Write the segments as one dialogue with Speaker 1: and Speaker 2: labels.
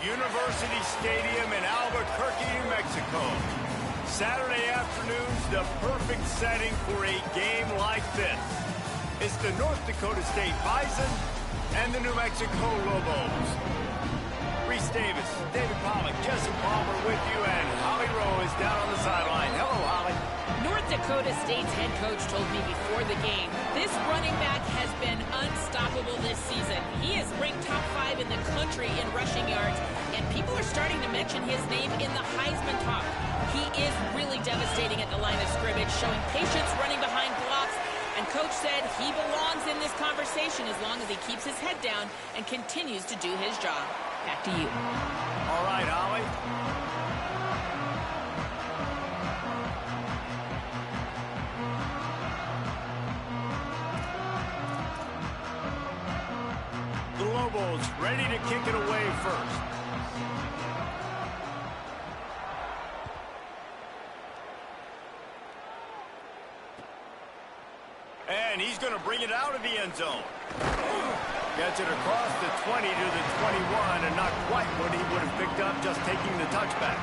Speaker 1: University Stadium in Albuquerque, New Mexico. Saturday afternoon's the perfect setting for a game like this. It's the North Dakota State Bison and the New Mexico Lobos. Reese Davis, David Pollock, Jesse Palmer with you, and Holly Rowe is down on the sideline. Hello, Holly.
Speaker 2: North Dakota State's head coach told me before the game, this running back has been unstoppable this season. He is ranked top 5 in the country in rushing yards, and people are starting to mention his name in the Heisman talk. He is really devastating at the line of scrimmage, showing patience running behind blocks, and Coach said he belongs in this conversation as long as he keeps his head down and continues to do his job. Back to you.
Speaker 1: All right, Holly. The Lobos ready to kick it away first. And he's going to bring it out of the end zone. Gets it across the 20 to the 21, and not quite what he would have picked up just taking the touchback.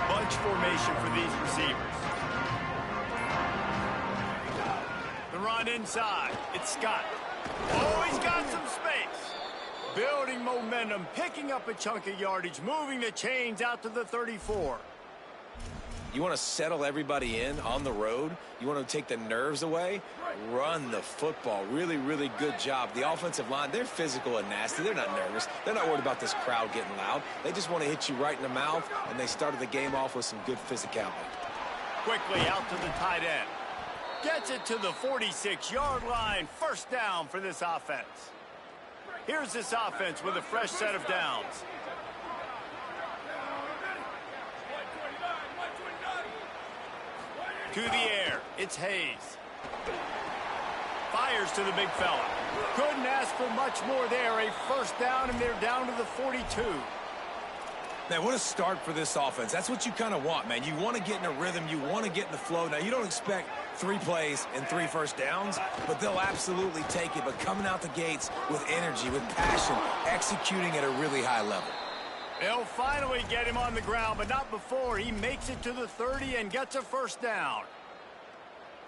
Speaker 1: Bunch formation for these receivers. The run inside. It's Scott. Oh, he's got some space. Building momentum, picking up a chunk of yardage, moving the chains out to the 34.
Speaker 3: You want to settle everybody in on the road? You want to take the nerves away? Run the football. Really, really good job. The offensive line, they're physical and nasty. They're not nervous. They're not worried about this crowd getting loud. They just want to hit you right in the mouth, and they started the game off with some good physicality.
Speaker 1: Quickly out to the tight end. Gets it to the 46-yard line. First down for this offense. Here's this offense with a fresh set of downs. To the air, it's Hayes. Fires to the big fella. Couldn't ask for much more there. A first down, and they're down to the 42.
Speaker 3: Man, what a start for this offense. That's what you kind of want, man. You want to get in a rhythm. You want to get in the flow. Now, you don't expect 3 plays and 3 first downs, but they'll absolutely take it. But coming out the gates with energy, with passion, executing at a really high level.
Speaker 1: They'll finally get him on the ground, but not before he makes it to the 30 and gets a first down.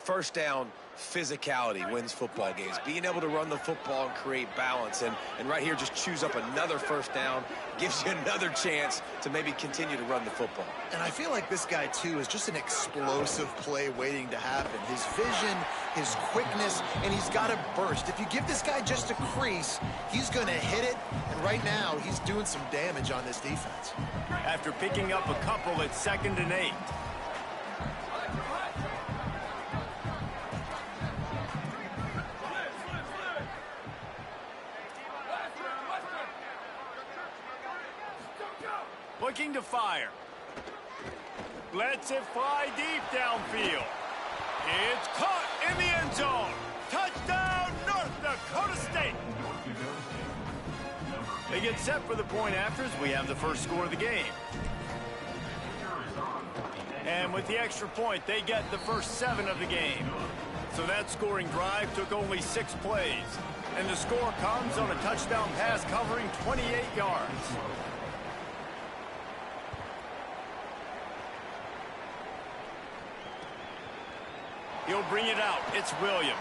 Speaker 3: First down, physicality wins football games. Being able to run the football and create balance. And right here, just choose up another first down. Gives you another chance to maybe continue to run the football.
Speaker 4: And I feel like this guy, too, is just an explosive play waiting to happen. His vision, his quickness, and he's got a burst. If you give this guy just a crease, he's going to hit it. And right now, he's doing some damage on this defense.
Speaker 1: After picking up a couple, it's 2nd and 8. Looking to fire. Lets it fly deep downfield. It's caught in the end zone. Touchdown, North Dakota State. They get set for the point afters. We have the first score of the game. And with the extra point, they get the first 7 of the game. So that scoring drive took only 6 plays. And the score comes on a touchdown pass covering 28 yards. He'll bring it out. It's Williams.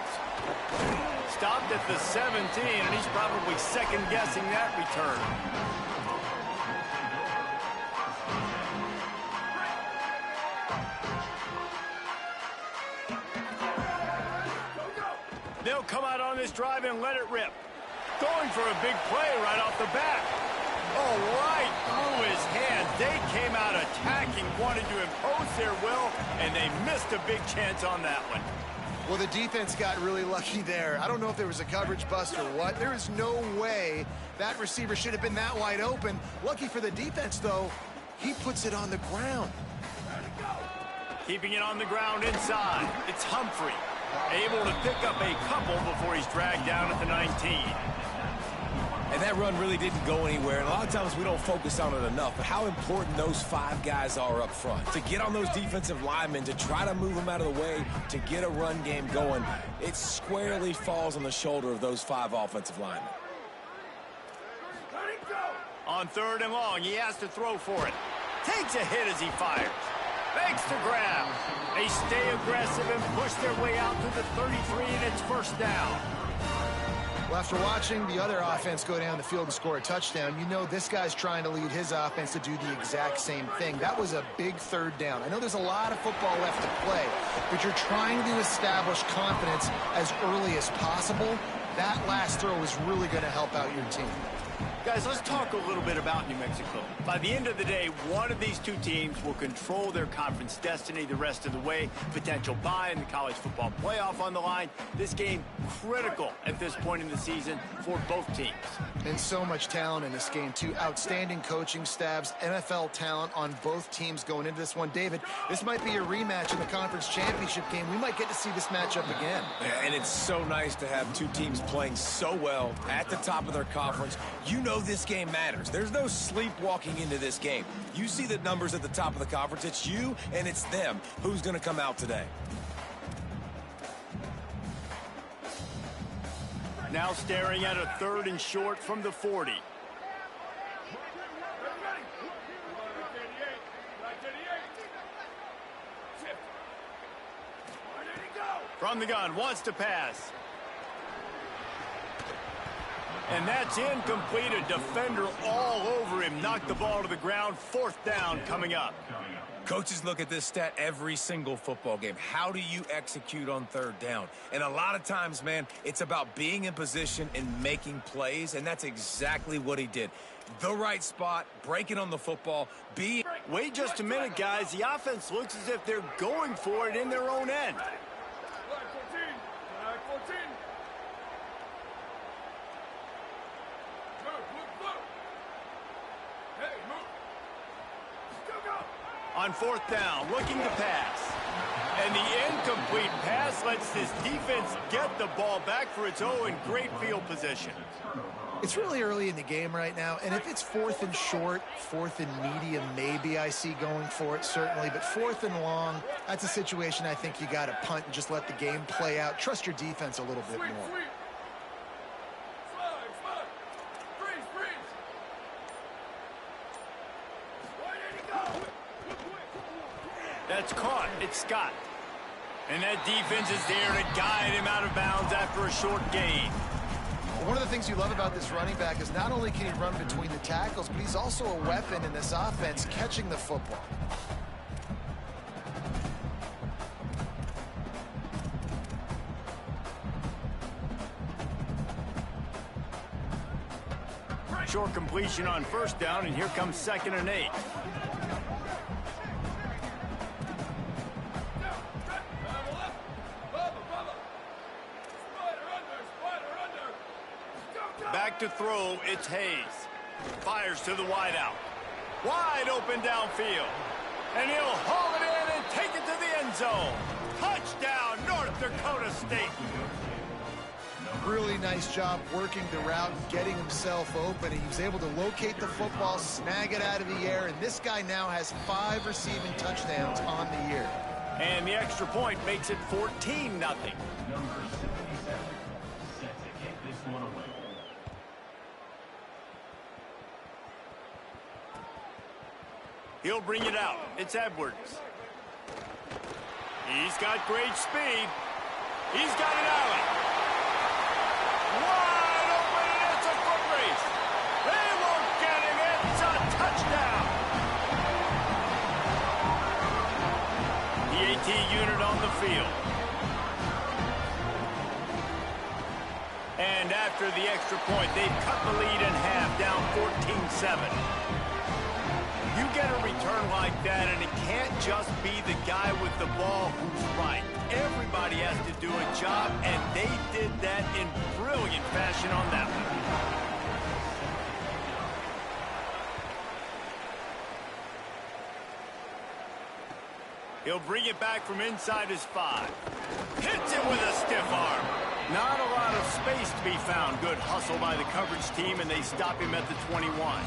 Speaker 1: Stopped at the 17, and he's probably second-guessing that return. They'll come out on this drive and let it rip. Going for a big play right off the bat. Oh, right through his hands. They came out attacking, wanted to impose their will, and they missed a big chance on that one.
Speaker 4: Well, the defense got really lucky there. I don't know if there was a coverage bust or what. There is no way that receiver should have been that wide open. Lucky for the defense, though, he puts it on the ground.
Speaker 1: Keeping it on the ground inside. It's Humphrey. Able to pick up a couple before he's dragged down at the 19.
Speaker 3: And That run really didn't go anywhere, and a lot of times we don't focus on it enough, but how important those 5 guys are up front. To get on those defensive linemen, to try to move them out of the way, to get a run game going, it squarely falls on the shoulder of those 5 offensive linemen.
Speaker 1: On 3rd and long, he has to throw for it. Takes a hit as he fires. Makes the grab. They stay aggressive and push their way out to the 33, and it's first down.
Speaker 4: Well, after watching the other offense go down the field and score a touchdown, you know this guy's trying to lead his offense to do the exact same thing. That was a big 3rd down. I know there's a lot of football left to play, but you're trying to establish confidence as early as possible. That last throw is really going to help out your team.
Speaker 1: Guys, let's talk a little bit about New Mexico. By the end of the day, one of these 2 teams will control their conference destiny the rest of the way. Potential bye in the college football playoff on the line. This game critical at this point in the season for both teams.
Speaker 4: And so much talent in this game, too. Outstanding coaching staffs, NFL talent on both teams going into this one. David, this might be a rematch in the conference championship game. We might get to see this matchup again.
Speaker 3: Yeah, and it's so nice to have 2 teams playing so well at the top of their conference. You know this game matters. There's no sleepwalking into this game. You see the numbers at the top of the conference. It's you and it's them. Who's going to come out today?
Speaker 1: Now staring at a 3rd and short from the 40. From the gun, wants to pass. And that's incomplete. A defender all over him. Knocked the ball to the ground. 4th down coming up.
Speaker 3: Coaches look at this stat every single football game. How do you execute on 3rd down? And a lot of times, man, it's about being in position and making plays, and that's exactly what he did. The right spot, breaking on the football,
Speaker 1: Wait just a minute, guys. The offense looks as if they're going for it in their own end. On 4th down, looking to pass. And the incomplete pass lets this defense get the ball back for its own great field position.
Speaker 4: It's really early in the game right now, and if it's 4th and short, 4th and medium, maybe I see going for it, certainly. But 4th and long, that's a situation I think you got to punt and just let the game play out. Trust your defense a little bit more.
Speaker 1: That's caught. It's Scott. And that defense is there to guide him out of bounds after a short gain.
Speaker 4: One of the things you love about this running back is not only can he run between the tackles, but he's also a weapon in this offense, catching the football.
Speaker 1: Short completion on 1st down, and here comes 2nd and 8. Back to throw, it's Hayes. Fires to the wideout. Wide open downfield. And he'll haul it in and take it to the end zone. Touchdown, North Dakota State.
Speaker 4: Really nice job working the route, getting himself open. He was able to locate the football, snag it out of the air, and this guy now has 5 receiving touchdowns on the year.
Speaker 1: And the extra point makes it 14-0. He'll bring it out. It's Edwards. He's got great speed. He's got an alley. Wide open, and it's a foot race. They won't get him. It's a touchdown. The AT unit on the field. And after the extra point, they've cut the lead in half, down 14-7. You get a return like that, and it can't just be the guy with the ball who's right. Everybody has to do a job, and they did that in brilliant fashion on that one. He'll bring it back from inside his 5. Hits it with a stiff arm. Not a lot of space to be found. Good hustle by the coverage team, and they stop him at the 21.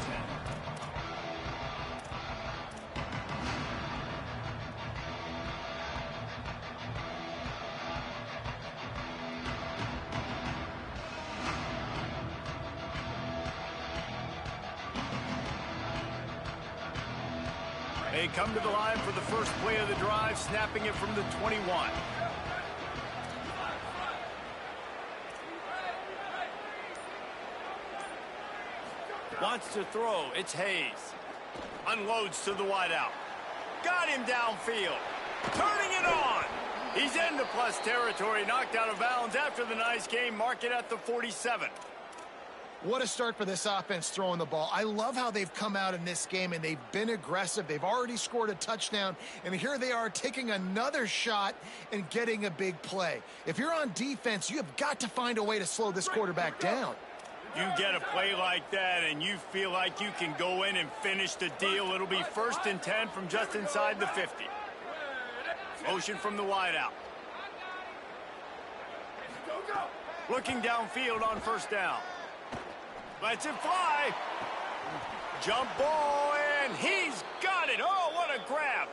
Speaker 1: They come to the line for the first play of the drive, snapping it from the 21. Wants to throw. It's Hayes. Unloads to the wideout. Got him downfield. Turning it on. He's into plus territory. Knocked out of bounds after the nice game. Mark it at the 47.
Speaker 4: What a start for this offense throwing the ball. I love how they've come out in this game, and they've been aggressive. They've already scored a touchdown, and here they are taking another shot and getting a big play. If you're on defense, you have got to find a way to slow this quarterback down.
Speaker 1: You get a play like that, and you feel like you can go in and finish the deal. It'll be 1st and 10 from just inside the 50. Motion from the wideout. Looking downfield on 1st down. Lets it fly. Jump ball, and he's got it. Oh, what a grab.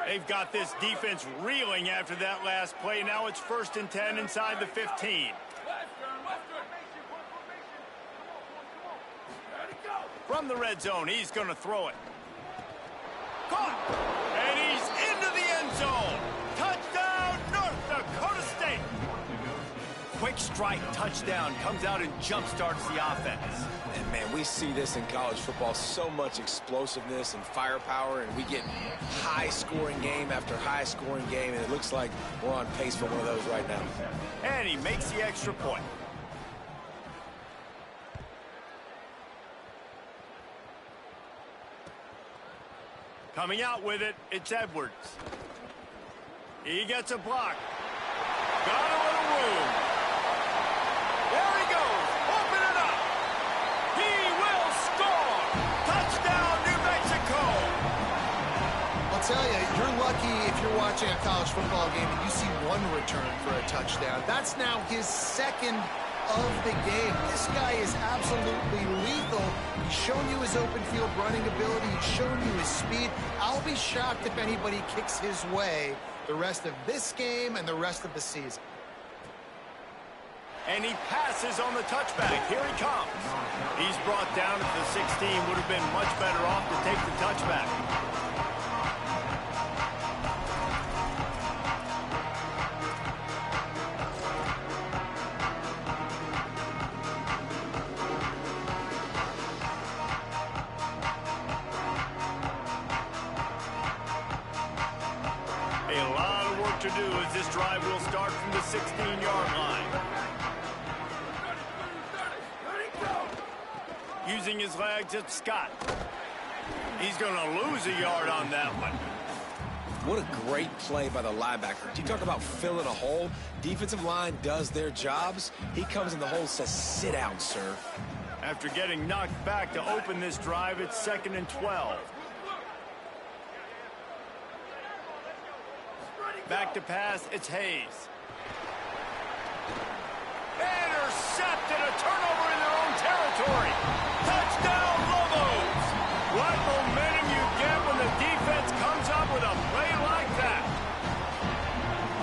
Speaker 1: They've got this defense reeling after that last play. Now it's 1st and 10 inside the 15. From the red zone, he's going to throw it. Caught. And he's into the end zone. Touchdown, North Dakota State. Quick strike touchdown comes out and jump-starts the offense.
Speaker 3: And, man, we see this in college football, so much explosiveness and firepower, and we get high-scoring game after high-scoring game, and it looks like we're on pace for one of those right now.
Speaker 1: And he makes the extra point. Coming out with it, it's Edwards. He gets a block. Got a little room. There he goes. Open it up. He will score. Touchdown, New Mexico.
Speaker 4: I'll tell you, you're lucky if you're watching a college football game and you see one return for a touchdown. That's now his 2nd of the game. This guy is absolutely lethal. He's shown you his open field running ability. He's shown you his speed. I'll be shocked if anybody kicks his way the rest of this game and the rest of the season.
Speaker 1: And he passes on the touchback. Here he comes. He's brought down at the 16. Would have been much better off to take the touchback. A lot of work to do as this drive will start from the 16-yard line. Using his legs, it's Scott. He's going to lose a yard on that one.
Speaker 3: What a great play by the linebacker. You talk about filling a hole. Defensive line does their jobs. He comes in the hole and says, sit down, sir.
Speaker 1: After getting knocked back to open this drive, it's 2nd and 12. Back to pass, it's Hayes. Intercepted, a turnover in their own territory. Touchdown, Lobos! What momentum you get when the defense comes up with a play like that.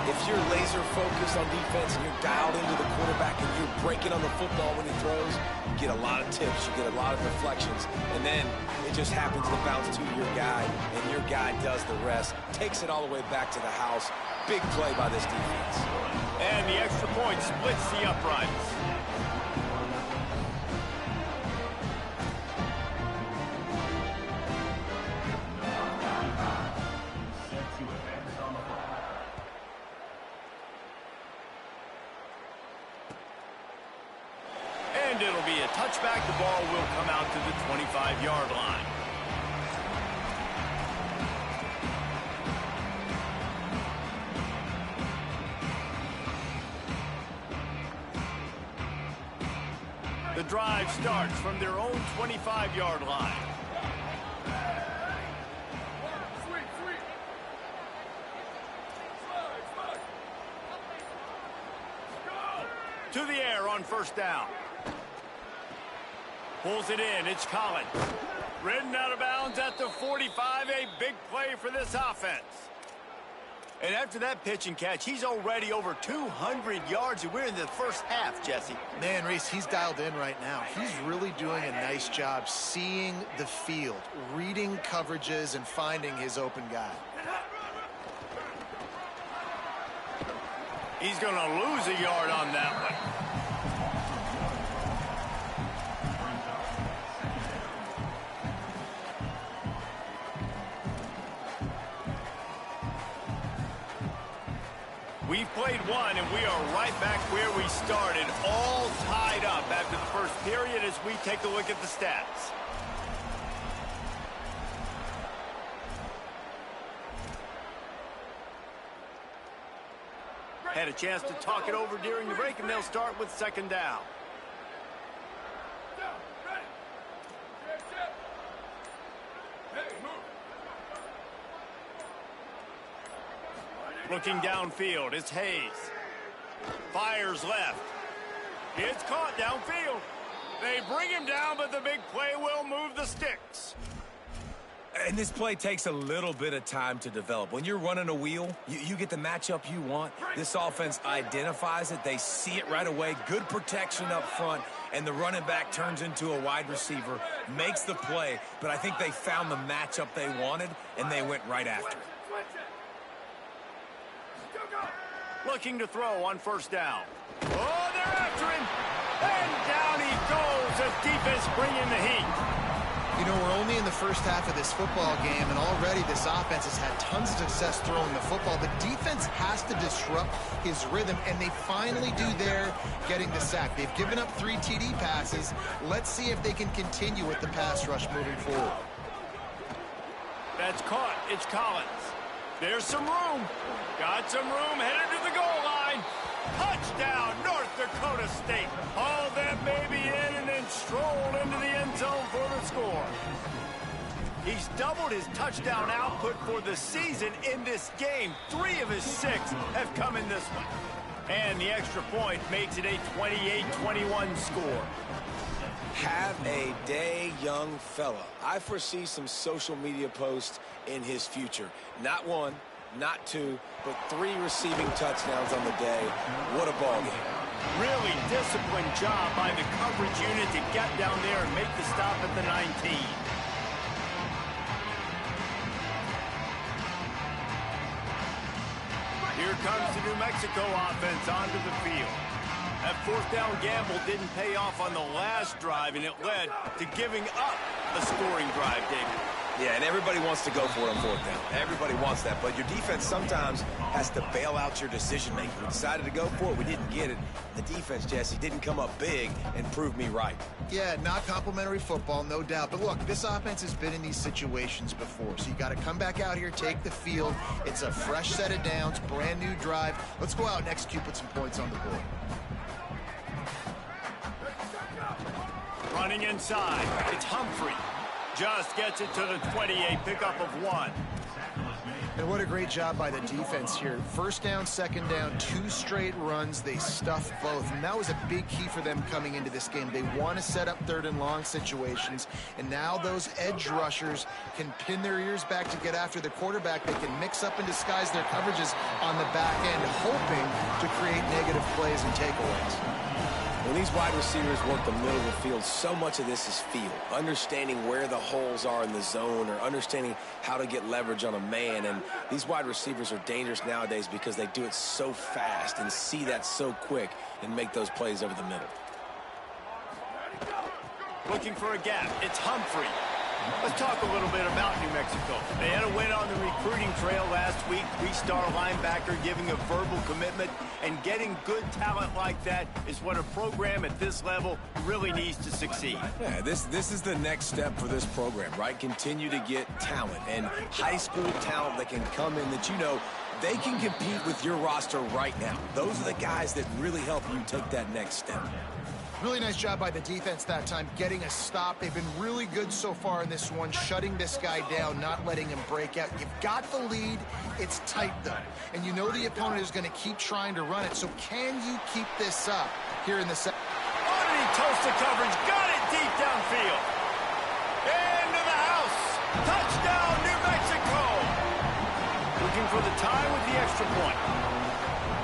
Speaker 3: If you're laser focused on defense and you're dialed into the quarterback and you're breaking on the football when he throws, you get a lot of tips, you get a lot of deflections, and then it just happens to bounce to your guy, and your guy does the rest, takes it all the way back to the house. Big play by this defense.
Speaker 1: And the extra point splits the uprights. And it'll be a touchback. The ball will come out to the 25-yard line. The drive starts from their own 25-yard line. To the air on first down. Pulls it in. It's Collins. Ridden out of bounds at the 45. A big play for this offense. And after that pitch and catch, he's already over 200 yards, and we're in the first half, Jesse.
Speaker 4: Man, Reese, he's dialed in right now. He's really doing a nice job seeing the field, reading coverages, and finding his open guy.
Speaker 1: He's going to lose a yard on that one. We've played one, and we are right back where we started, all tied up after the first period as we take a look at the stats. Had a chance to talk it over during the break, and they'll start with second down. Looking downfield, it's Hayes. Fires left. It's caught downfield. They bring him down, but the big play will move the sticks.
Speaker 3: And this play takes a little bit of time to develop. When you're running a wheel, you get the matchup you want. This offense identifies it. They see it right away. Good protection up front, and the running back turns into a wide receiver, makes the play. But I think they found the matchup they wanted, and they went right after it.
Speaker 1: Looking to throw on first down. Oh, they're after him. And down he goes as defense bringing the heat.
Speaker 4: You know, we're only in the first half of this football game, and already this offense has had tons of success throwing the football. The defense has to disrupt his rhythm, and they finally do there, getting the sack. They've given up 3 TD passes. Let's see if they can continue with the pass rush moving forward.
Speaker 1: That's caught. It's Collins. There's some room. Got some room, headed to the goal line. Touchdown, North Dakota State. Hauled that baby in and then strolled into the end zone for the score. He's doubled his touchdown output for the season in this game. 3 of his 6 have come in this one. And the extra point makes it a 28-21 score.
Speaker 3: Have a day, young fella. I foresee some social media posts in his future. Not 1, not 2, but 3 receiving touchdowns on the day. What a ball game.
Speaker 1: Really disciplined job by the coverage unit to get down there and make the stop at the 19. Here comes the New Mexico offense onto the field. That fourth down gamble didn't pay off on the last drive, and it led to giving up a scoring drive, David.
Speaker 3: Yeah, and everybody wants to go for it on fourth down. Everybody wants that, but your defense sometimes has to bail out your decision-making. We decided to go for it. We didn't get it. The defense, Jesse, didn't come up big and prove me right.
Speaker 4: Yeah, not complimentary football, no doubt. But look, this offense has been in these situations before, so you got to come back out here, take the field. It's a fresh set of downs, brand new drive. Let's go out and execute, put some points on the board.
Speaker 1: Running inside, it's Humphrey. Just gets it to the 28, pickup of 1.
Speaker 4: And what a great job by the defense here. First down, second down, 2 straight runs. They stuffed both, and that was a big key for them coming into this game. They want to set up third and long situations, and now those edge rushers can pin their ears back to get after the quarterback. They can mix up and disguise their coverages on the back end, hoping to create negative plays and takeaways.
Speaker 3: When these wide receivers work the middle of the field, so much of this is feel. Understanding where the holes are in the zone or understanding how to get leverage on a man. And these wide receivers are dangerous nowadays because they do it so fast and see that so quick and make those plays over the middle.
Speaker 1: Looking for a gap. It's Humphrey. Let's talk a little bit about New Mexico. They had a win on the recruiting trail last week. 3-star linebacker giving a verbal commitment, and getting good talent like that is what a program at this level really needs to succeed.
Speaker 3: Yeah, this is the next step for this program, right? Continue to get talent and high school talent that can come in that you know they can compete with your roster right now. Those are the guys that really help you take that next step.
Speaker 4: Really nice job by the defense that time, getting a stop. They've been really good so far in this one, shutting this guy down, not letting him break out. You've got the lead. It's tight, though. And you know the opponent is going to keep trying to run it. So can you keep this up here in the second?
Speaker 1: Underneath toast to coverage. Got it deep downfield. Into the house. Touchdown, New Mexico. Looking for the tie with the extra point.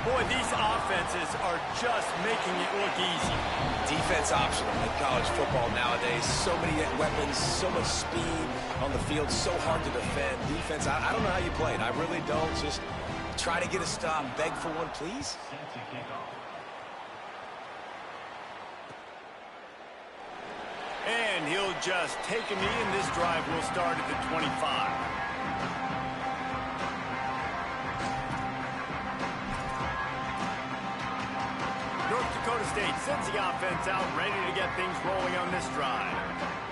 Speaker 1: Boy, these offenses are just making it look easy.
Speaker 3: Defense optional in college football nowadays. So many weapons, so much speed on the field, so hard to defend. Defense, I don't know how you play it. I really don't. Just try to get a stop, beg for one, please.
Speaker 1: And he'll just take a knee, and this drive will start at the 25. North Dakota State sends the offense out, ready to get things rolling on this drive.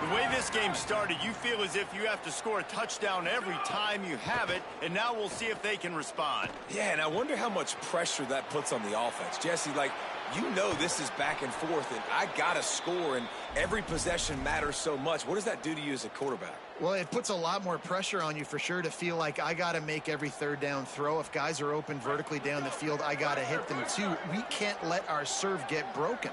Speaker 1: The way this game started, you feel as if you have to score a touchdown every time you have it, and now we'll see if they can respond.
Speaker 3: Yeah, and I wonder how much pressure that puts on the offense. Jesse, like, you know this is back and forth, and I got to score, and every possession matters so much. What does that do to you as a quarterback?
Speaker 4: Well, it puts a lot more pressure on you for sure to feel like I got to make every third down throw. If guys are open vertically down the field, I got to hit them too. We can't let our serve get broken.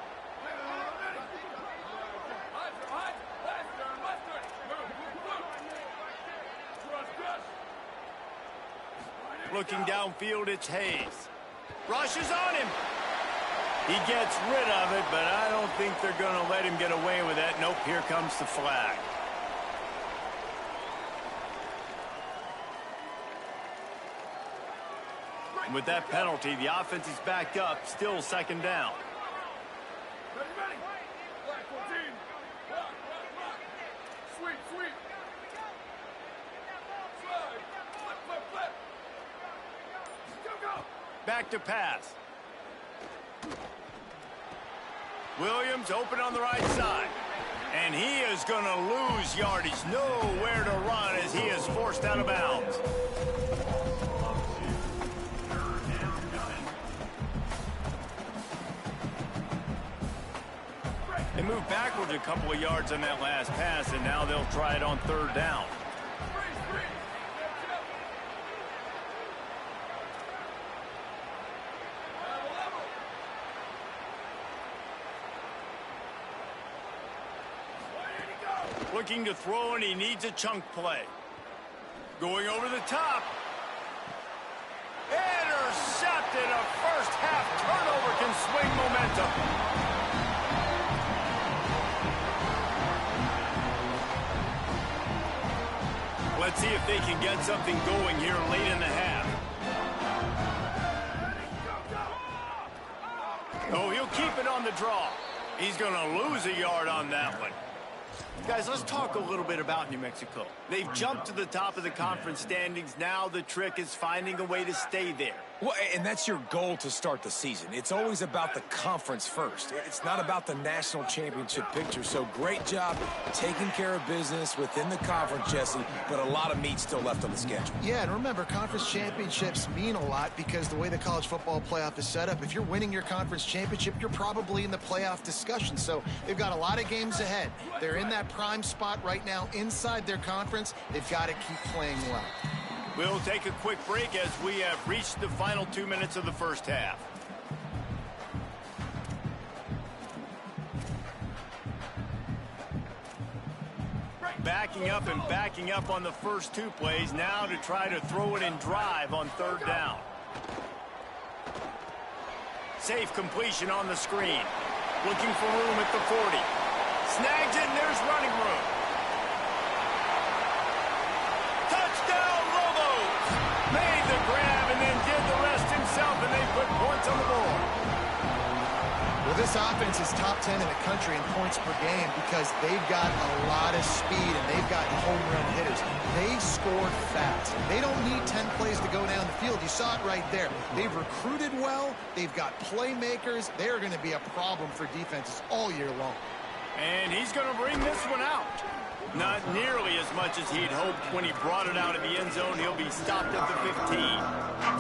Speaker 1: Looking downfield, it's Hayes. Rushes on him. He gets rid of it, but I don't think they're going to let him get away with that. Nope, here comes the flag. With that penalty, the offense is back up, still second down. Back to pass. Williams open on the right side. And he is going to lose yardage. Nowhere to run as he is forced out of bounds. They moved backwards a couple of yards on that last pass, and now they'll try it on third down. Looking to throw, and he needs a chunk play. Going over the top. Intercepted. A first half turnover can swing momentum. Let's see if they can get something going here late in the half. Oh, he'll keep it on the draw. He's going to lose a yard on that one. Guys, let's talk a little bit about New Mexico. They've jumped to the top of the conference standings. Now the trick is finding a way to stay there.
Speaker 3: Well, and that's your goal to start the season. It's always about the conference first. It's not about the national championship picture. So great job taking care of business within the conference, Jesse, but a lot of meat still left on the schedule.
Speaker 4: Yeah, and remember, conference championships mean a lot because the way the college football playoff is set up, if you're winning your conference championship, you're probably in the playoff discussion. So they've got a lot of games ahead. They're in that prime spot right now inside their conference. They've got to keep playing well.
Speaker 1: We'll take a quick break as we have reached the final 2 minutes of the first half. Backing up and backing up on the first two plays now to try to throw it and drive on third down. Safe completion on the screen. Looking for room at the 40. Snags it, and there's running room. Touchdown, Lobos! Made the grab and then did the rest himself, and they put points on the board.
Speaker 4: Well, this offense is top 10 in the country in points per game because they've got a lot of speed and they've got home run hitters. They scored fast. They don't need 10 plays to go down the field. You saw it right there. They've recruited well. They've got playmakers. They're going to be a problem for defenses all year long.
Speaker 1: And he's going to bring this one out. Not nearly as much as he'd hoped when he brought it out of the end zone. He'll be stopped at the 15.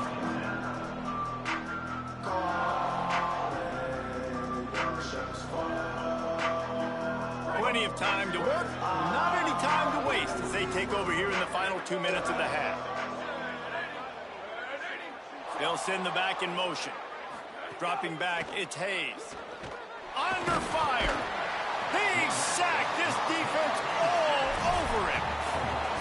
Speaker 1: have time to work, not any time to waste as they take over here in the final 2 minutes of the half. They'll send the back in motion. Dropping back, it's Hayes. Under fire. He's sacked. This defense all over him.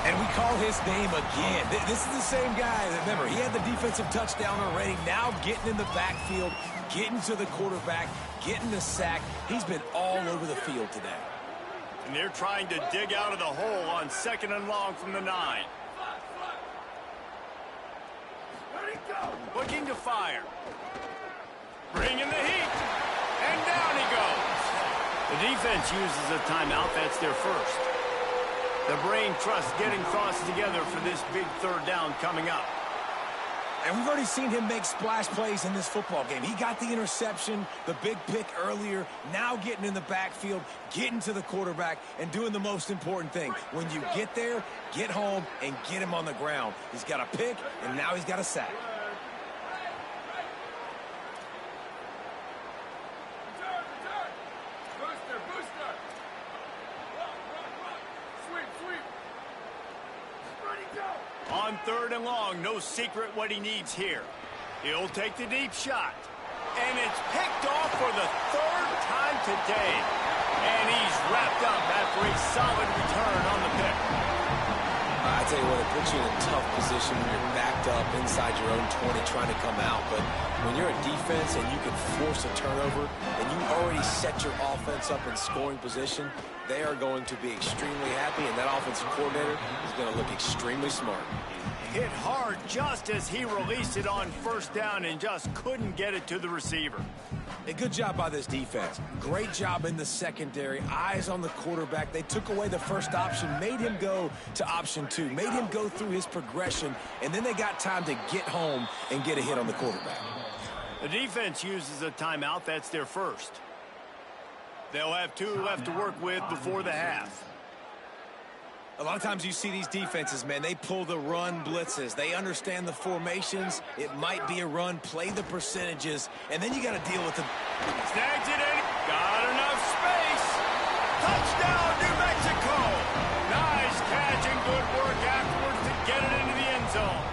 Speaker 3: And we call his name again. This is the same guy. Remember, he had the defensive touchdown already. Now getting in the backfield, getting to the quarterback, getting the sack. He's been all over the field today.
Speaker 1: And they're trying to dig out of the hole on 2nd and long from the 9. Looking to fire. Bringing the heat. And down he goes. The defense uses a timeout. That's their first. The brain trust getting thoughts together for this big 3rd down coming up.
Speaker 3: And we've already seen him make splash plays in this football game. He got the interception, the big pick earlier, now getting in the backfield, getting to the quarterback, and doing the most important thing. When you get there, get home, and get him on the ground. He's got a pick, and now he's got a sack.
Speaker 1: On 3rd and long, no secret what he needs here. He'll take the deep shot. And it's picked off for the 3rd time today. And he's wrapped up after a solid return on the pick.
Speaker 3: I tell you what, it puts you in a tough position when you're backed up inside your own 20 trying to come out. But when you're a defense and you can force a turnover and you already set your offense up in scoring position, they are going to be extremely happy, and that offensive coordinator is going to look extremely smart.
Speaker 1: Hit hard just as he released it on 1st down and just couldn't get it to the receiver.
Speaker 3: A good job by this defense. Great job in the secondary. Eyes on the quarterback. They took away the first option, made him go to option 2, made him go through his progression, and then they got time to get home and get a hit on the quarterback.
Speaker 1: The defense uses a timeout. That's their first. They'll have 2 left to work with before the half.
Speaker 3: A lot of times you see these defenses, man, they pull the run blitzes. They understand the formations. It might be a run, play the percentages, and then you got to deal with the...
Speaker 1: Snags it in. Got enough space. Touchdown, New Mexico. Nice catch and good work afterwards to get it into the end zone.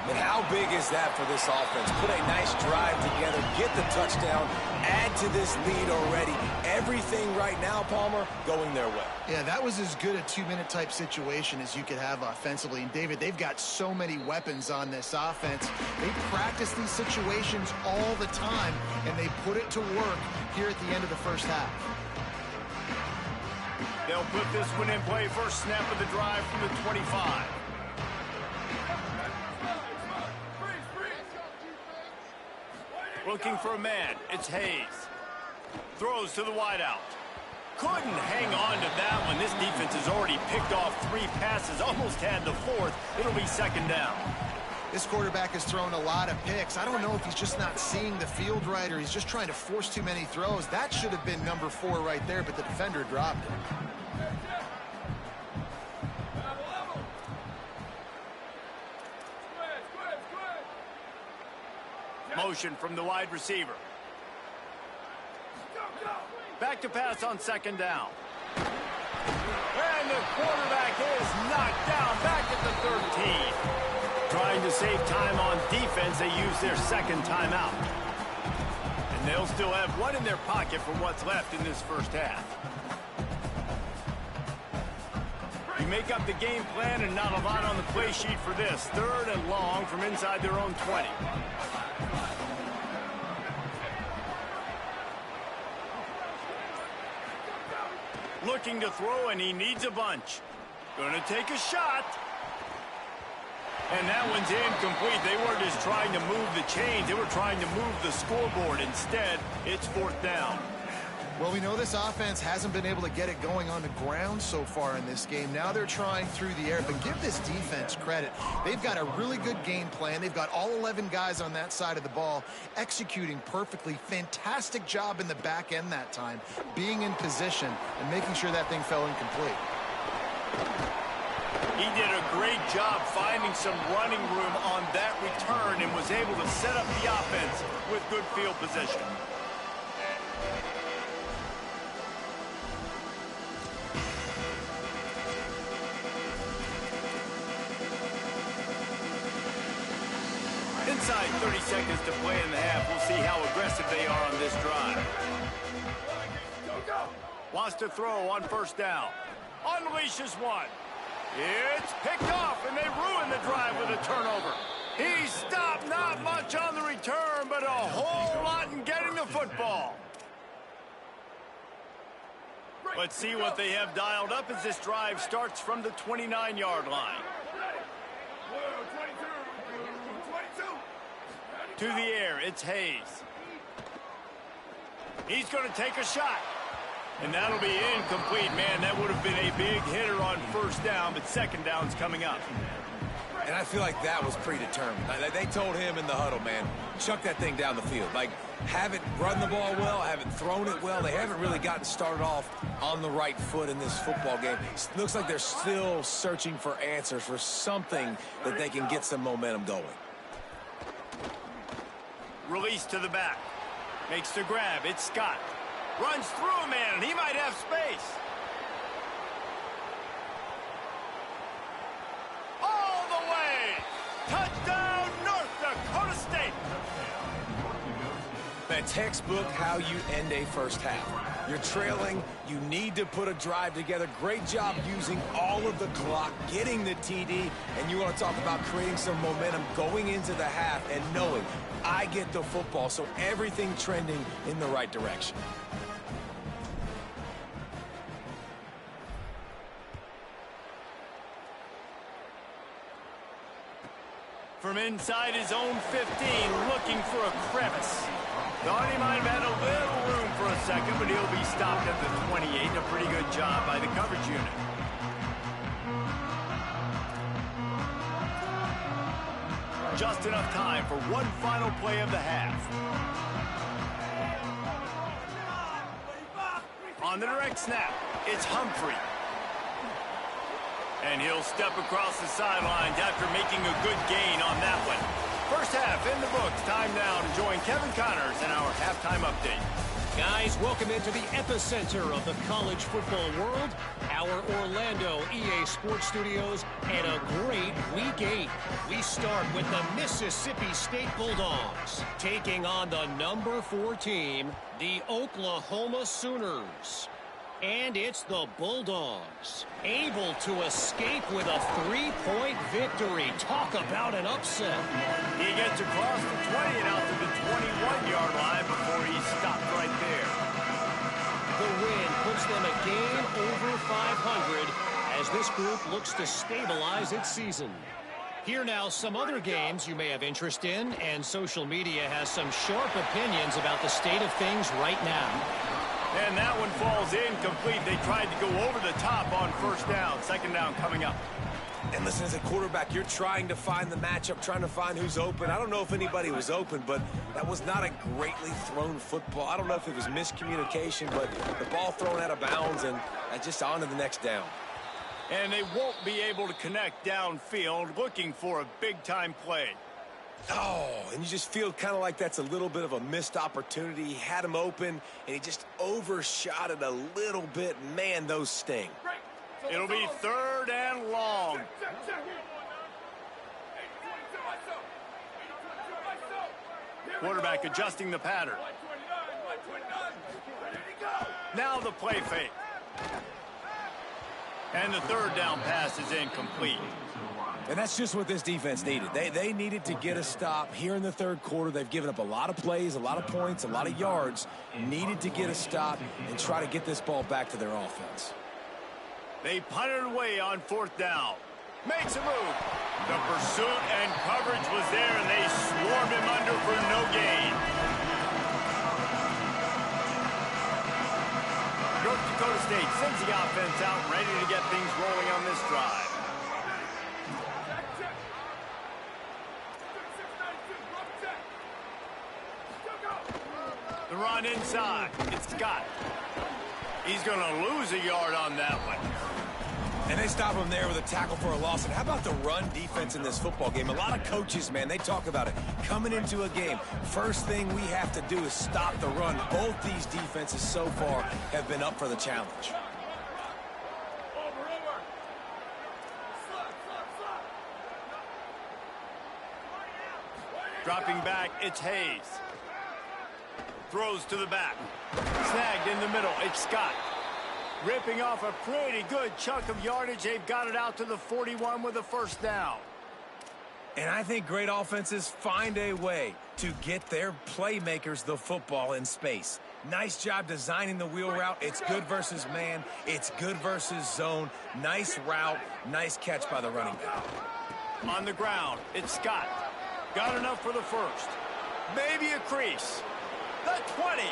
Speaker 3: And how big is that for this offense? Put a nice drive together, get the touchdown, add to this lead already. Everything right now, Palmer, going their way.
Speaker 4: Yeah, that was as good a 2-minute type situation as you could have offensively. And, David, they've got so many weapons on this offense. They practice these situations all the time, and they put it to work here at the end of the first half.
Speaker 1: They'll put this one in play. First snap of the drive from the 25. Looking for a man. It's Hayes. Throws to the wideout. Couldn't hang on to that one. This defense has already picked off 3 passes, almost had the 4th. It'll be 2nd down.
Speaker 4: This quarterback has thrown a lot of picks. I don't know if he's just not seeing the field right or he's just trying to force too many throws. That should have been number 4 right there, but the defender dropped it.
Speaker 1: Motion from the wide receiver. Back to pass on 2nd down. And the quarterback is knocked down back at the 13. Trying to save time on defense, they use their 2nd timeout. And they'll still have 1 in their pocket for what's left in this first half. You make up the game plan and not a lot on the play sheet for this. 3rd and long from inside their own 20. Looking to throw, and he needs a bunch. Gonna take a shot. And that one's incomplete. They weren't just trying to move the chains. They were trying to move the scoreboard. Instead, it's 4th down.
Speaker 4: Well, we know this offense hasn't been able to get it going on the ground so far in this game. Now they're trying through the air, but give this defense credit. They've got a really good game plan. They've got all 11 guys on that side of the ball executing perfectly. Fantastic job in the back end that time, being in position and making sure that thing fell incomplete.
Speaker 1: He did a great job finding some running room on that return and was able to set up the offense with good field position. Inside 30 seconds to play in the half. We'll see how aggressive they are on this drive. Wants to throw on first down. Unleashes one. It's picked off, and they ruin the drive with a turnover. He stopped, not much on the return, but a whole lot in getting the football. Let's see what they have dialed up as this drive starts from the 29-yard line. To the air, it's Hayes. He's going to take a shot. And that'll be incomplete, man. That would have been a big hitter on first down, but second down's coming up.
Speaker 3: And I feel like that was predetermined. They told him in the huddle, man, chuck that thing down the field. Like, haven't run the ball well, haven't thrown it well. They haven't really gotten started off on the right foot in this football game. It looks like they're still searching for answers, for something that they can get some momentum going.
Speaker 1: Release to the back. Makes the grab. It's Scott. Runs through a man, and he might have space. All the way. Touchdown, North Dakota State.
Speaker 3: That textbook how you end a first half. You're trailing. You need to put a drive together. Great job using all of the clock, getting the TD, and you want to talk about creating some momentum going into the half and knowing I get the football, so everything trending in the right direction.
Speaker 1: From inside his own 15, looking for a crevice. Thought he might have had a little room for a second, but he'll be stopped at the 28. A pretty good job by the coverage unit. Just enough time for one final play of the half. On the direct snap, it's Humphrey. And he'll step across the sidelines after making a good gain on that one. First half in the books. Time now to join Kevin Connors in our halftime update.
Speaker 5: Guys, welcome into the epicenter of the college football world, our Orlando EA Sports Studios, and a great Week 8. We start with the Mississippi State Bulldogs, taking on the number 4 team, the Oklahoma Sooners. And it's the Bulldogs, able to escape with a 3-point victory. Talk about an upset.
Speaker 1: He gets across the 20 and out to the 21-yard line before he stopped right there.
Speaker 5: The win puts them a game over 500 as this group looks to stabilize its season. Here now some other games you may have interest in, and social media has some sharp opinions about the state of things right now.
Speaker 1: And that one falls incomplete. They tried to go over the top on first down. Second down coming up.
Speaker 3: And listen, as a quarterback, you're trying to find the matchup, trying to find who's open. I don't know if anybody was open, but that was not a greatly thrown football. I don't know if it was miscommunication, but the ball thrown out of bounds and just on to the next down.
Speaker 1: And they won't be able to connect downfield, looking for a big-time play.
Speaker 3: Oh, and you just feel kind of like that's a little bit of a missed opportunity. He had him open, and he just overshot it a little bit. Man, those sting.
Speaker 1: It'll be third and long. Quarterback adjusting the pattern. Now the play fake. And the third down pass is incomplete.
Speaker 3: And that's just what this defense needed. They needed to get a stop here in the third quarter. They've given up a lot of plays, a lot of points, a lot of yards. Needed to get a stop and try to get this ball back to their offense.
Speaker 1: They punted away on fourth down. Makes a move. The pursuit and coverage was there, and they swarmed him under for no gain. North Dakota State sends the offense out, ready to get things rolling on this drive. The run inside. It's Scott. He's going to lose a yard on that one.
Speaker 3: And they stop him there with a tackle for a loss. And how about the run defense in this football game? A lot of coaches, man, they talk about it. Coming into a game, first thing we have to do is stop the run. Both these defenses so far have been up for the challenge.
Speaker 1: Dropping back, it's Hayes. Throws to the back. Snagged in the middle, it's Scott. Ripping off a pretty good chunk of yardage. They've got it out to the 41 with a first down.
Speaker 3: And I think great offenses find a way to get their playmakers the football in space. Nice job designing the wheel route. It's good versus man. It's good versus zone. Nice route. Nice catch by the running back.
Speaker 1: On the ground, it's Scott. Got enough for the first. Maybe a crease. The 20.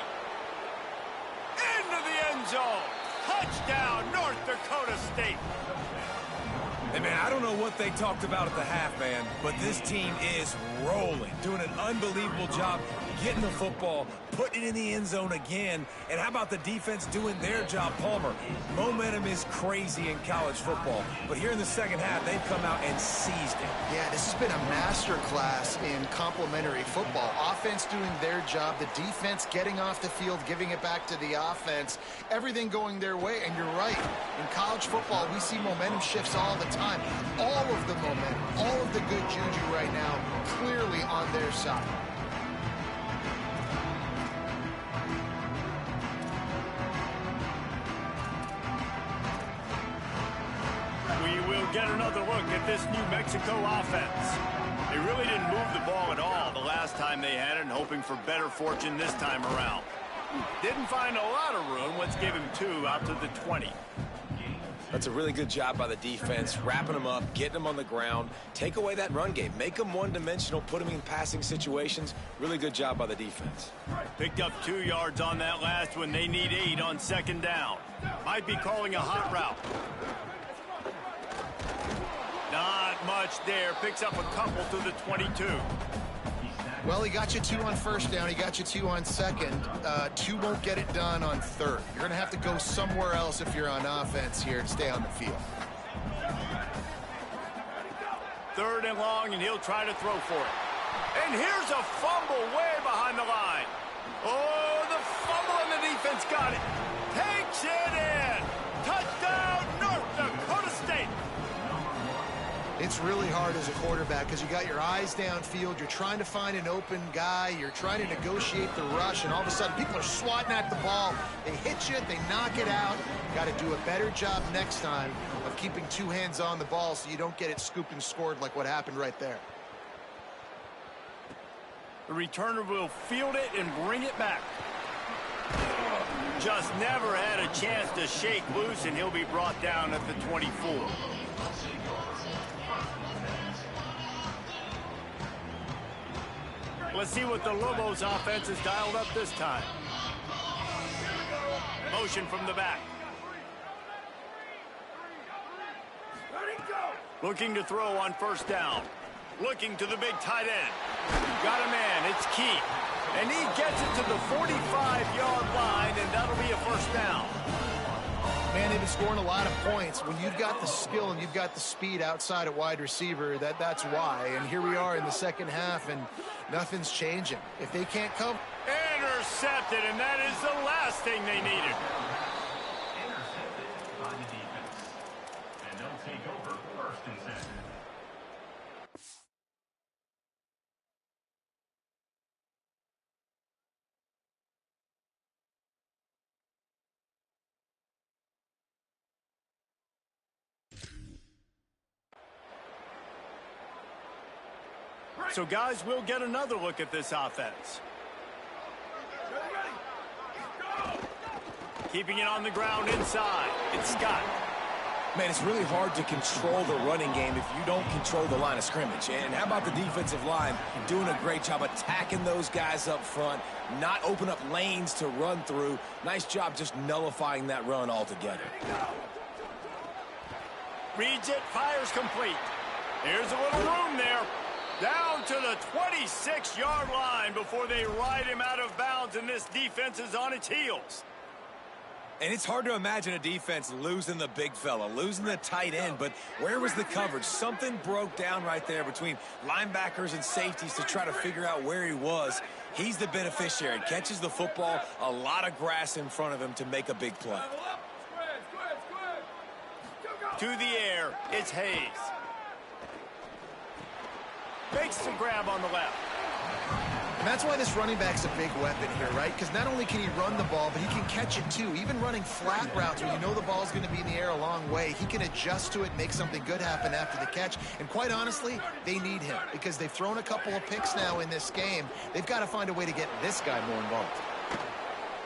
Speaker 1: Into the end zone. Touchdown, North Dakota State.
Speaker 3: Hey, man, I don't know what they talked about at the half, man, but this team is rolling, doing an unbelievable job getting the football, putting it in the end zone again. And how about the defense doing their job, Palmer? Momentum is crazy in college football, but here in the second half, they've come out and seized it.
Speaker 4: Yeah, this has been a masterclass in complementary football. Offense doing their job, the defense getting off the field, giving it back to the offense, everything going their way. And you're right, in college football, we see momentum shifts all the time. All of the momentum, all of the good juju right now, clearly on their side.
Speaker 1: We will get another look at this New Mexico offense. They really didn't move the ball at all the last time they had it, and hoping for better fortune this time around. Didn't find a lot of room. Let's give him 2 out to the 20.
Speaker 3: That's a really good job by the defense, wrapping them up, getting them on the ground, take away that run game, make them one-dimensional, put them in passing situations. Really good job by the defense.
Speaker 1: Picked up 2 yards on that last one. They need 8 on second down. Might be calling a hot route. Not much there. Picks up a couple to the 22.
Speaker 4: Well, he got you 2 on first down. He got you 2 on second. 2 won't get it done on third. You're going to have to go somewhere else if you're on offense here to stay on the field.
Speaker 1: 3rd and long, and he'll try to throw for it. And here's a fumble way behind the line. Oh, the fumble, and the defense got it. Takes it in. Touchdown, North Dakota State.
Speaker 4: It's really hard as a quarterback because you got your eyes downfield. You're trying to find an open guy. You're trying to negotiate the rush, and all of a sudden people are swatting at the ball. They hit you. They knock it out. Got to do a better job next time of keeping 2 hands on the ball so you don't get it scooped and scored like what happened right there.
Speaker 1: The returner will field it and bring it back. Just never had a chance to shake loose, and he'll be brought down at the 24. Let's see what the Lobos offense has dialed up this time. Motion from the back. Looking to throw on first down. Looking to the big tight end. Got a man, it's Key. And he gets it to the 45-yard line, and that'll be a first down.
Speaker 4: Man, they've been scoring a lot of points. When you've got the skill and you've got the speed outside at wide receiver, that's why. And here we are in the second half, and nothing's changing. If they can't come...
Speaker 1: Intercepted, and that is the last thing they needed.
Speaker 6: Intercepted by the defense. And they'll take over 1st and 10.
Speaker 1: So, guys, we'll get another look at this offense. Keeping it on the ground inside. It's Scott.
Speaker 3: Man, it's really hard to control the running game if you don't control the line of scrimmage. And how about the defensive line doing a great job attacking those guys up front, not open up lanes to run through. Nice job just nullifying that run altogether.
Speaker 1: Reads it, fires complete. There's a little room there. Down to the 26-yard line before they ride him out of bounds, and this defense is on its heels.
Speaker 3: And it's hard to imagine a defense losing the big fella, losing the tight end, but where was the coverage? Something broke down right there between linebackers and safeties to try to figure out where he was. He's the beneficiary, catches the football, a lot of grass in front of him to make a big play.
Speaker 1: To the air, it's Hayes. Makes the grab on the left.
Speaker 4: And that's why this running back's a big weapon here, right? Because not only can he run the ball, but he can catch it too. Even running flat routes when you know the ball's going to be in the air a long way, he can adjust to it and make something good happen after the catch. And quite honestly, they need him because they've thrown a couple of picks now in this game. They've got to find a way to get this guy more involved.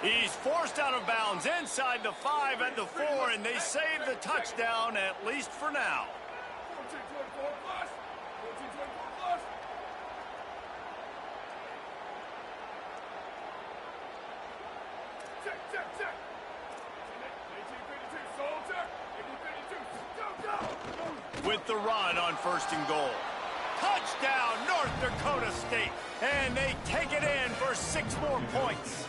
Speaker 1: He's forced out of bounds inside the 5 and the 4, and they save the touchdown, at least for now. With the run on 1st and goal. Touchdown, North Dakota State. And they take it in for 6 more points.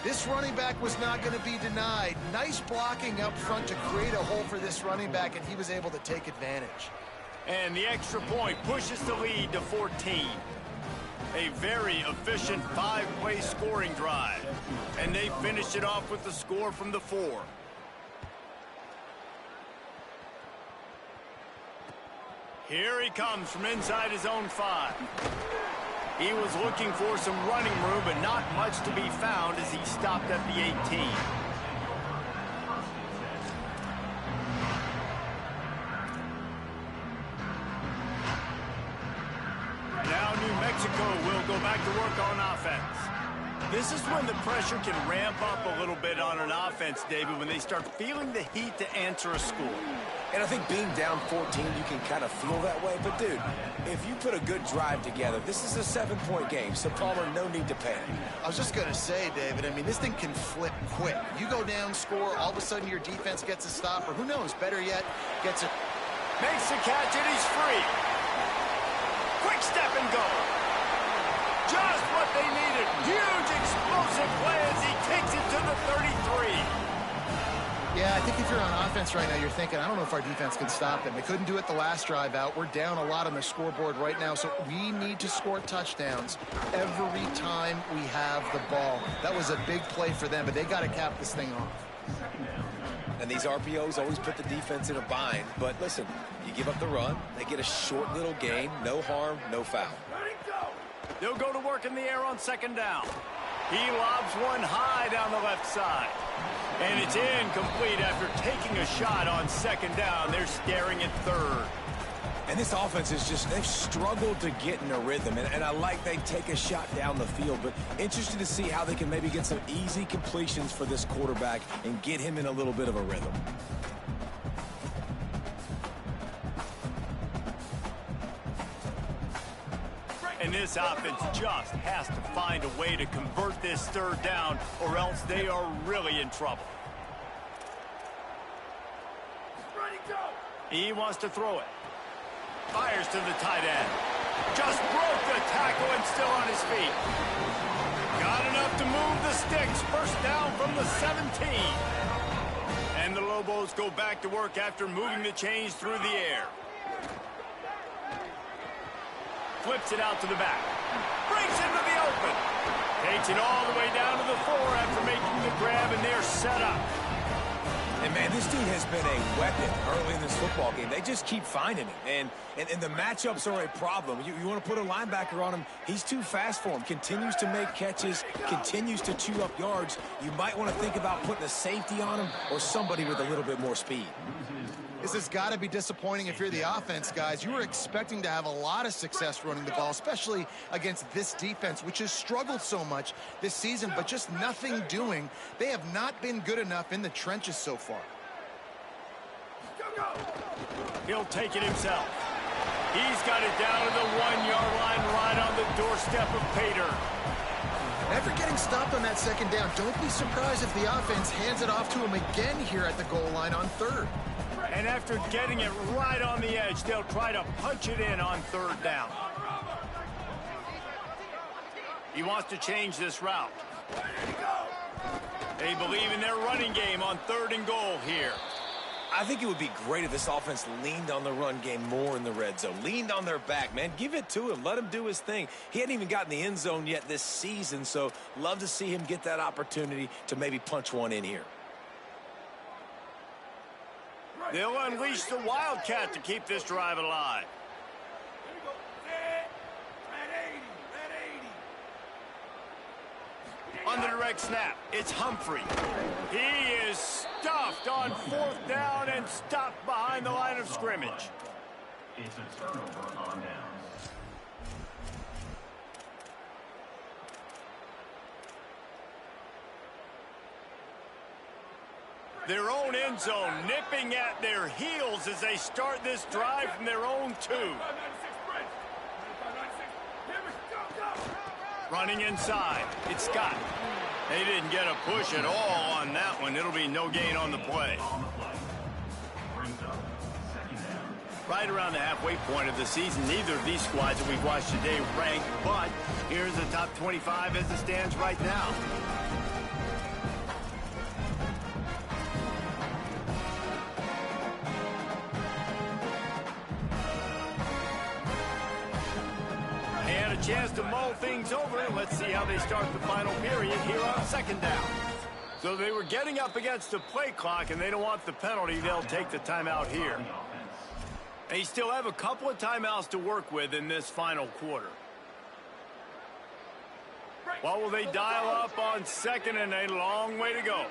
Speaker 4: This running back was not going to be denied. Nice blocking up front to create a hole for this running back, and he was able to take advantage.
Speaker 1: And the extra point pushes the lead to 14. A very efficient 5-play scoring drive. And they finish it off with the score from the 4. Here he comes from inside his own 5. He was looking for some running room, but not much to be found as he stopped at the 18. Now New Mexico will go back to work on offense. This is when the pressure can ramp up a little bit on an offense, David, when they start feeling the heat to answer a score.
Speaker 3: And I think being down 14, you can kind of feel that way. But, dude, if you put a good drive together, this is a 7-point game. So, Palmer, no need to panic.
Speaker 4: I was just going to say, David, I mean, this thing can flip quick. You go down, score, all of a sudden your defense gets a stop, or who knows, better yet, gets it.
Speaker 1: Makes the catch, and he's free. Quick step and go. Just what they needed. Huge explosive play as he takes it to the 33.
Speaker 4: Yeah, I think if you're on offense right now, you're thinking, I don't know if our defense can stop them. They couldn't do it the last drive out. We're down a lot on the scoreboard right now, so we need to score touchdowns every time we have the ball. That was a big play for them, but they got to cap this thing off.
Speaker 3: And these RPOs always put the defense in a bind. But listen, you give up the run, they get a short little gain, no harm, no foul.
Speaker 1: They'll go to work in the air on 2nd down. He lobs one high down the left side. And it's incomplete after taking a shot on 2nd down. They're staring at 3rd.
Speaker 3: And this offense is just, they've struggled to get in a rhythm. And I like they take a shot down the field, but interested to see how they can maybe get some easy completions for this quarterback and get him in a little bit of a rhythm.
Speaker 1: And this offense just has to find a way to convert this 3rd down, or else they are really in trouble. He wants to throw it. Fires to the tight end. Just broke the tackle and still on his feet. Got enough to move the sticks. 1st down from the 17. And the Lobos go back to work after moving the chains through the air. Flips it out to the back. Breaks into the open. Takes it all the way down to the 4 after making the grab, and they're set up.
Speaker 3: And, man, this dude has been a weapon early in this football game. They just keep finding him. And the matchups are a problem. You want to put a linebacker on him, he's too fast for him. Continues to make catches, continues to chew up yards. You might want to think about putting a safety on him or somebody with a little bit more speed.
Speaker 4: This has got to be disappointing if you're the offense, guys. You were expecting to have a lot of success running the ball, especially against this defense, which has struggled so much this season, but just nothing doing. They have not been good enough in the trenches so far.
Speaker 1: He'll take it himself. He's got it down to the 1-yard line right on the doorstep of Pater.
Speaker 4: After getting stopped on that 2nd down, don't be surprised if the offense hands it off to him again here at the goal line on 3rd.
Speaker 1: And after getting it right on the edge, they'll try to punch it in on 3rd down. He wants to change this route. They believe in their running game on 3rd and goal here.
Speaker 3: I think it would be great if this offense leaned on the run game more in the red zone. Leaned on their back, man. Give it to him. Let him do his thing. He hadn't even gotten the end zone yet this season, so love to see him get that opportunity to maybe punch one in here.
Speaker 1: They'll unleash the Wildcat to keep this drive alive. On the direct snap, it's Humphrey. He is stuffed on 4th down and stopped behind the line of scrimmage.
Speaker 6: It's a turnover on downs.
Speaker 1: Their own end zone nipping at their heels as they start this drive from their own 2. Running inside, it's Scott. They didn't get a push at all on that one. It'll be no gain on the play.
Speaker 6: Brings up second down.
Speaker 1: Right around the halfway point of the season, neither of these squads that we've watched today rank, but here's the top 25 as it stands right now. And a chance to mull things over. Let's see how they start the final period here on 2nd down. So they were getting up against the play clock, and they don't want the penalty. They'll take the timeout here. They still have a couple of timeouts to work with in this final quarter. What will they dial up on 2nd and a long way to go?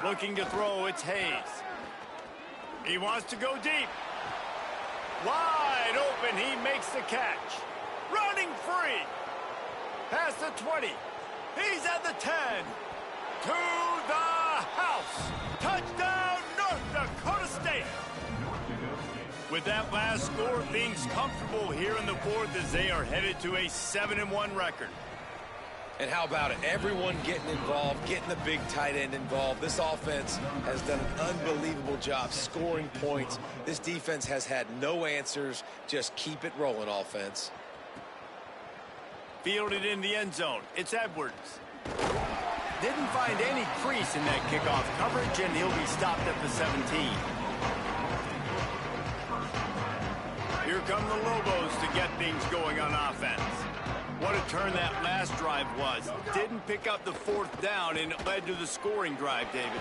Speaker 1: Looking to throw, it's Hayes. He wants to go deep. Wide open, he makes the catch. Running free. Past the 20. He's at the 10. To the house. Touchdown, North Dakota State. With that last score, things comfortable here in the 4th as they are headed to a 7-1 record.
Speaker 3: And how about it? Everyone getting involved, getting the big tight end involved. This offense has done an unbelievable job scoring points. This defense has had no answers. Just keep it rolling, offense.
Speaker 1: Fielded in the end zone. It's Edwards. Didn't find any crease in that kickoff coverage, and he'll be stopped at the 17. Here come the Lobos to get things going on offense. What a turn that last drive was. Didn't pick up the 4th down, and it led to the scoring drive, David.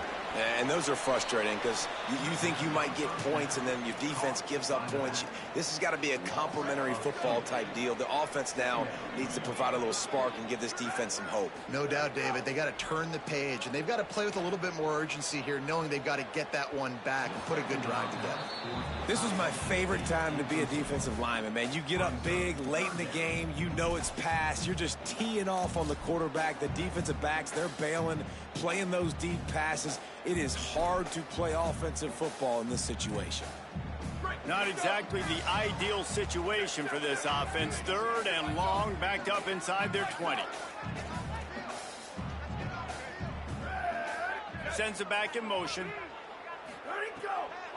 Speaker 3: And those are frustrating because you think you might get points, and then your defense gives up points. This has got to be a complementary football type deal. The offense now needs to provide a little spark and give this defense some hope.
Speaker 4: No doubt, David. They got to turn the page, and they've got to play with a little bit more urgency here, knowing they've got to get that one back and put a good drive together.
Speaker 3: This was my favorite time to be a defensive lineman, man. You get up big, late in the game, you know it's pass. You're just teeing off on the quarterback. The defensive backs, they're bailing, playing those deep passes. It is hard to play offensive football in this situation.
Speaker 1: Not exactly the ideal situation for this offense. 3rd and long, backed up inside their 20. Sends it back in motion.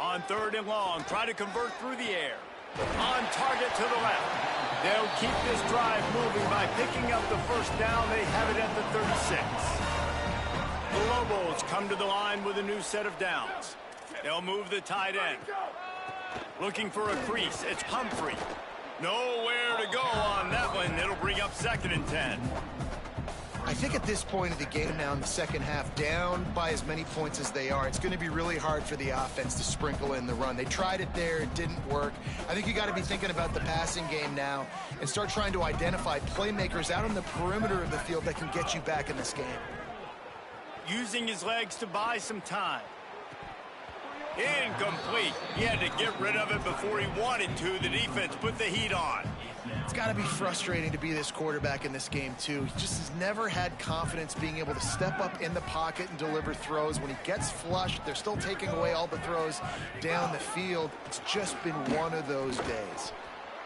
Speaker 1: On 3rd and long, try to convert through the air. On target to the left. They'll keep this drive moving by picking up the 1st down. They have it at the 36. The Lobos come to the line with a new set of downs. They'll move the tight end. Looking for a crease. It's Humphrey. Nowhere to go on that one. It'll bring up 2nd and 10.
Speaker 4: I think at this point of the game now in the second half, down by as many points as they are, it's going to be really hard for the offense to sprinkle in the run. They tried it there. It didn't work. I think you got to be thinking about the passing game now and start trying to identify playmakers out on the perimeter of the field that can get you back in this game.
Speaker 1: Using his legs to buy some time. Incomplete. He had to get rid of it before he wanted to. The defense put the heat on.
Speaker 4: It's got to be frustrating to be this quarterback in this game, too. He just has never had confidence being able to step up in the pocket and deliver throws. When he gets flushed, they're still taking away all the throws down the field. It's just been one of those days.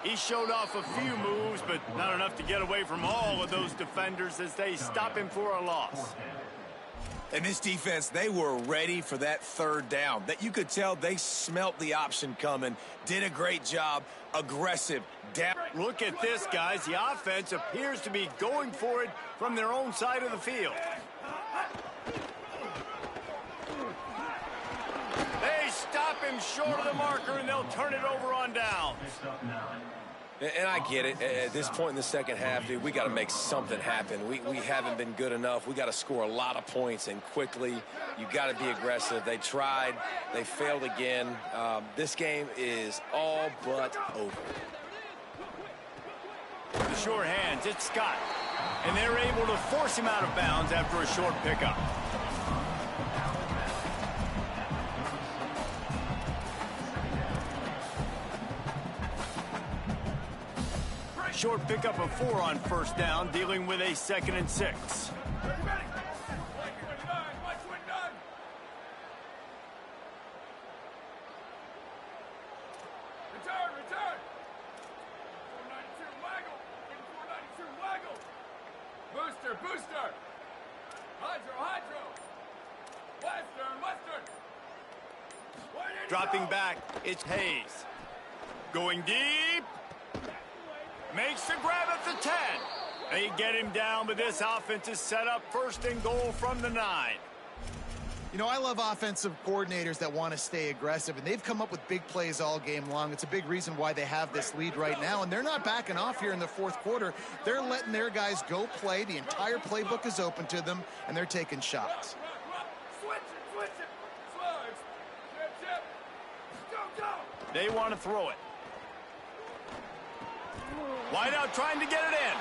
Speaker 1: He showed off a few moves, but not enough to get away from all of those defenders as they stop him for a loss.
Speaker 3: And this defense, they were ready for that 3rd down. That you could tell they smelt the option coming, did a great job, aggressive. Down.
Speaker 1: Look at this, guys. The offense appears to be going for it from their own side of the field. They stop him short of the marker, and they'll turn it over on downs.
Speaker 3: And I get it. At this point in the second half, dude, we got to make something happen. We haven't been good enough. We got to score a lot of points and quickly. You got to be aggressive. They tried. They failed again. This game is all but over.
Speaker 1: The short hands, it's Scott. And they're able to force him out of bounds after a short pickup. Short pickup of 4 on first down, dealing with a 2nd and 6.
Speaker 6: Return. 492 waggle. 492 waggle. Booster. Hydro. Western.
Speaker 1: Dropping back, it's Hayes. Going deep. Makes the grab at the 10. They get him down, but this offense is set up 1st and goal from the 9.
Speaker 4: You know, I love offensive coordinators that want to stay aggressive, and they've come up with big plays all game long. It's a big reason why they have this lead right now, and they're not backing off here in the 4th quarter. They're letting their guys go play. The entire playbook is open to them, and they're taking shots.
Speaker 6: Switch it. Slugs. Chip. Go.
Speaker 1: They want to throw it. Wideout trying to get it in.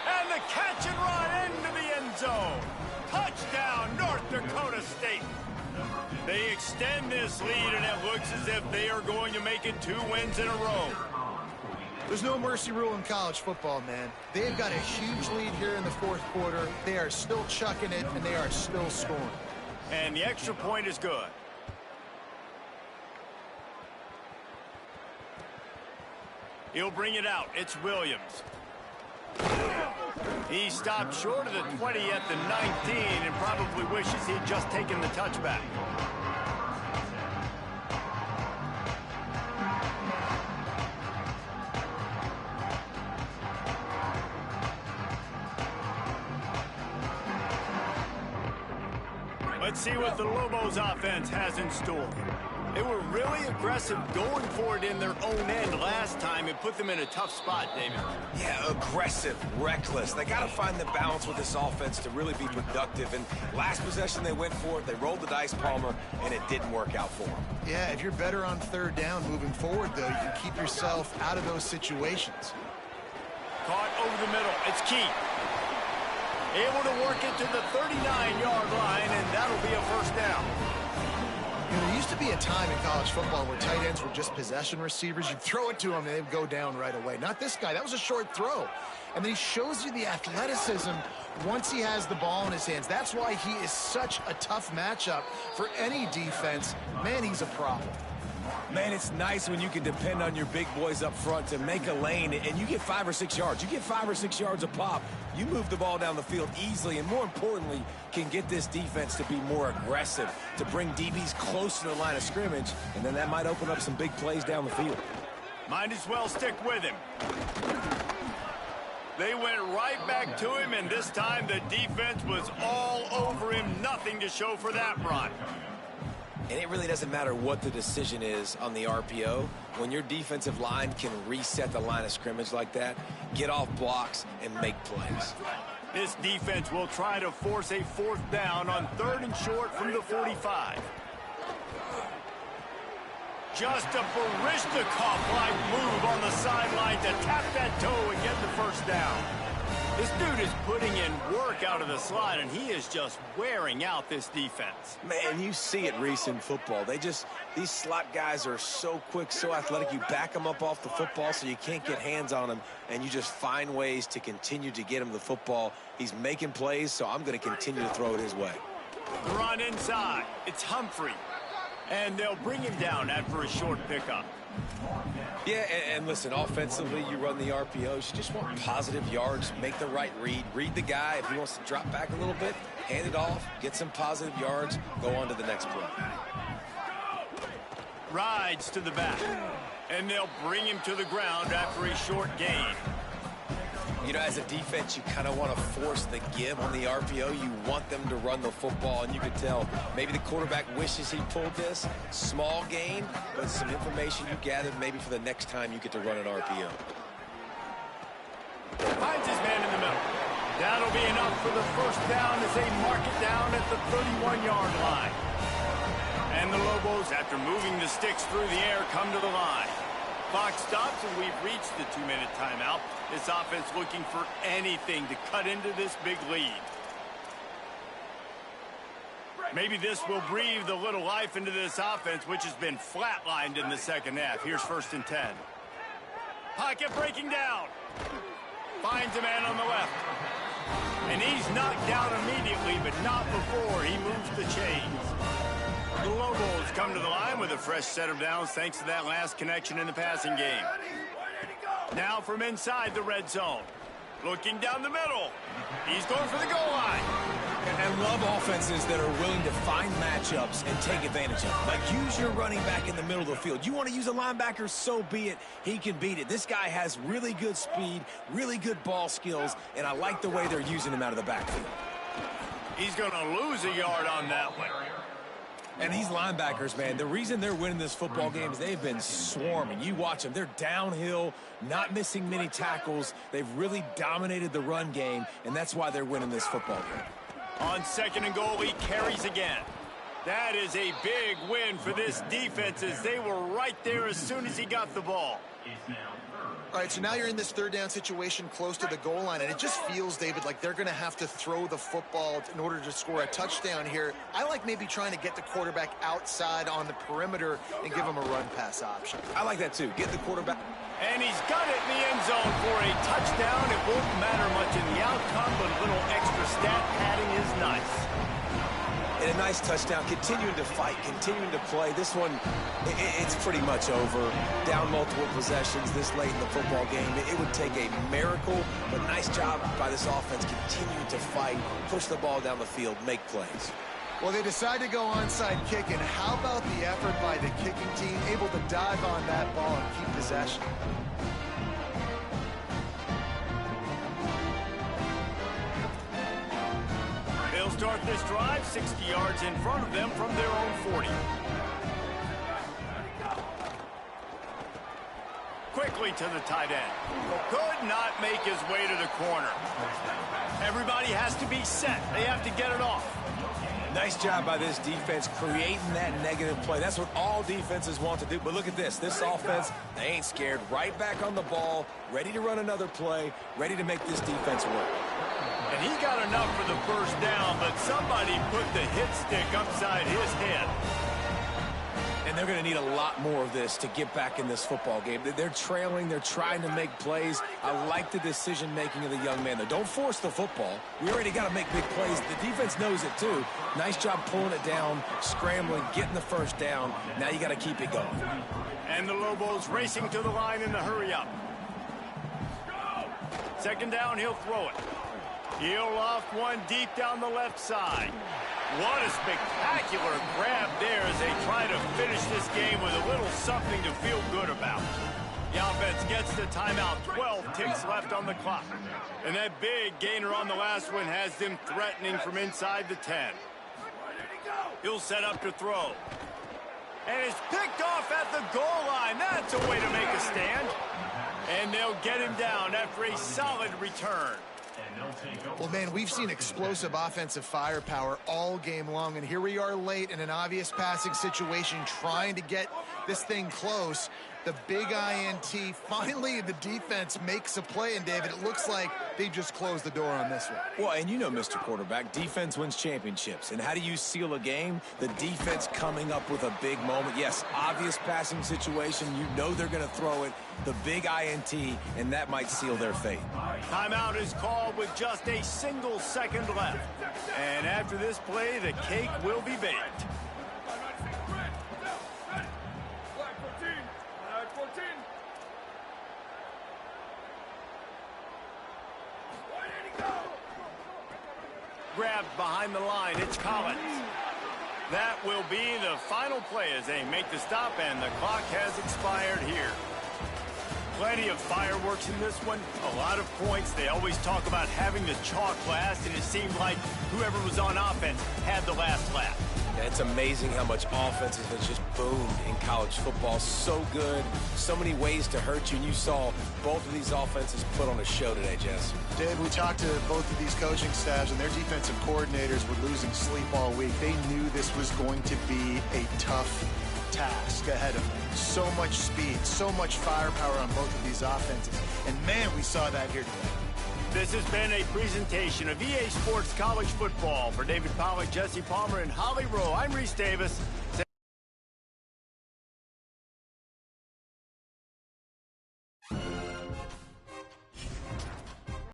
Speaker 1: And the catch and run into the end zone. Touchdown, North Dakota State. They extend this lead, and it looks as if they are going to make it 2 wins in a row.
Speaker 4: There's no mercy rule in college football, man. They've got a huge lead here in the 4th quarter. They are still chucking it, and they are still scoring.
Speaker 1: And the extra point is good. He'll bring it out. It's Williams. He stopped short of the 20 at the 19 and probably wishes he'd just taken the touchback. Let's see what the Lobos offense has in store. They were really aggressive going for it in their own end last time and put them in a tough spot, David.
Speaker 3: Yeah, aggressive, reckless. They got to find the balance with this offense to really be productive. And last possession they went for it, they rolled the dice, Palmer, and it didn't work out for them.
Speaker 4: Yeah, if you're better on 3rd down moving forward, though, you can keep yourself out of those situations.
Speaker 1: Caught over the middle. It's Key. Able to work it to the 39-yard line, and that'll be a 1st down.
Speaker 4: You know, there used to be a time in college football where tight ends were just possession receivers. You'd throw it to them, and they'd go down right away. Not this guy. That was a short throw. And then he shows you the athleticism once he has the ball in his hands. That's why he is such a tough matchup for any defense. Man, he's a problem.
Speaker 3: Man, it's nice when you can depend on your big boys up front to make a lane, and you get 5 or 6 yards. You get 5 or 6 yards a pop. You move the ball down the field easily, and more importantly, can get this defense to be more aggressive, to bring DBs close to the line of scrimmage, and then that might open up some big plays down the field.
Speaker 1: Might as well stick with him. They went right back to him, and this time the defense was all over him. Nothing to show for that run.
Speaker 3: And it really doesn't matter what the decision is on the RPO. When your defensive line can reset the line of scrimmage like that, get off blocks, and make plays.
Speaker 1: This defense will try to force a 4th down on 3rd and short from the 45. Just a Barishnikov-like move on the sideline to tap that toe and get the 1st down. This dude is putting in work out of the slot, and he is just wearing out this defense.
Speaker 3: Man, you see it, Reese, in football. These slot guys are so quick, so athletic. You back them up off the football so you can't get hands on them, and you just find ways to continue to get him the football. He's making plays, so I'm going to continue to throw it his way.
Speaker 1: The run inside. It's Humphrey. And they'll bring him down after a short pickup.
Speaker 3: Yeah, and listen, offensively, you run the RPOs. You just want positive yards, make the right read. Read the guy. If he wants to drop back a little bit, hand it off, get some positive yards, go on to the next play.
Speaker 1: Rides to the back. And they'll bring him to the ground after a short gain.
Speaker 3: You know, as a defense, you kind of want to force the give on the RPO. You want them to run the football, and you can tell maybe the quarterback wishes he pulled this. Small gain, but some information you gathered maybe for the next time you get to run an RPO.
Speaker 1: Finds his man in the middle. That'll be enough for the first down as they mark it down at the 31-yard line. And the Lobos, after moving the sticks through the air, come to the line. Clock stops, and we've reached the 2-minute timeout. This offense looking for anything to cut into this big lead. Maybe this will breathe a little life into this offense, which has been flatlined in the second half. Here's 1st and 10. Pocket breaking down. Finds a man on the left. And he's knocked down immediately, but not before he moves the chains. The Lobos come to the line with a fresh set of downs thanks to that last connection in the passing game. Now from inside the red zone. Looking down the middle. He's going for the goal line.
Speaker 3: And love offenses that are willing to find matchups and take advantage of it. Like, use your running back in the middle of the field. You want to use a linebacker, so be it. He can beat it. This guy has really good speed, really good ball skills, and I like the way they're using him out of the backfield.
Speaker 1: He's going to lose a yard on that one.
Speaker 3: And these linebackers, man, the reason they're winning this football game is they've been swarming. You watch them. They're downhill, not missing many tackles. They've really dominated the run game, and that's why they're winning this football game.
Speaker 1: On 2nd and goal, he carries again. That is a big win for this defense as they were right there as soon as he got the ball.
Speaker 4: All right, so now you're in this 3rd down situation close to the goal line, and it just feels, David, like they're going to have to throw the football in order to score a touchdown here. I like maybe trying to get the quarterback outside on the perimeter and give him a run-pass option.
Speaker 3: I like that, too. Get the quarterback.
Speaker 1: And he's got it in the end zone for a touchdown. It won't matter much in the outcome, but a little extra stat padding is nice.
Speaker 3: And a nice touchdown, continuing to fight, continuing to play. This one, it's pretty much over. Down multiple possessions this late in the football game. It would take a miracle, but nice job by this offense continuing to fight, push the ball down the field, make plays.
Speaker 4: Well, they decide to go onside kick, and how about the effort by the kicking team, able to dive on that ball and keep possession?
Speaker 1: They'll start this drive 60 yards in front of them from their own 40. Quickly to the tight end. Could not make his way to the corner. Everybody has to be set. They have to get it off.
Speaker 3: Nice job by this defense creating that negative play. That's what all defenses want to do. But look at this. This offense, they ain't scared. Right back on the ball, ready to run another play, ready to make this defense work.
Speaker 1: And he got enough for the first down, but somebody put the hit stick upside his head.
Speaker 3: And they're going to need a lot more of this to get back in this football game. They're trailing. They're trying to make plays. I like the decision-making of the young man, though. Don't force the football. We already got to make big plays. The defense knows it, too. Nice job pulling it down, scrambling, getting the first down. Now you got to keep it going.
Speaker 1: And the Lobos racing to the line in the hurry-up. 2nd down, he'll throw it. He'll loft one deep down the left side. What a spectacular grab there as they try to finish this game with a little something to feel good about. The offense gets the timeout. 12 ticks left on the clock. And that big gainer on the last one has them threatening from inside the 10. He'll set up to throw. And it's picked off at the goal line. That's a way to make a stand. And they'll get him down after a solid return.
Speaker 4: Well, man, we've seen explosive offensive firepower all game long, and here we are late in an obvious passing situation trying to get this thing close. The big INT, finally the defense makes a play, and David, it looks like they just closed the door on this one.
Speaker 3: Well, and you know, Mr. Quarterback, defense wins championships. And how do you seal a game? The defense coming up with a big moment. Yes, obvious passing situation. You know they're going to throw it. The big INT, and that might seal their fate.
Speaker 1: Timeout is called with just a single second left. And after this play, the cake will be baked. Grabbed behind the line, it's Collins. That will be the final play as they make the stop, and the clock has expired here. Plenty of fireworks in this one, a lot of points. They always talk about having the chalk last, and it seemed like whoever was on offense had the last laugh.
Speaker 3: Yeah, it's amazing how much offense has just boomed in college football. So good, so many ways to hurt you, and you saw both of these offenses put on a show today, Jess.
Speaker 4: Dave, we talked to both of these coaching staffs, and their defensive coordinators were losing sleep all week. They knew this was going to be a tough task ahead of them. So much speed, so much firepower on both of these offenses. And man, we saw that here today.
Speaker 1: This has been a presentation of EA Sports College Football. For David Pollack, Jesse Palmer, and Holly Rowe, I'm Reese Davis.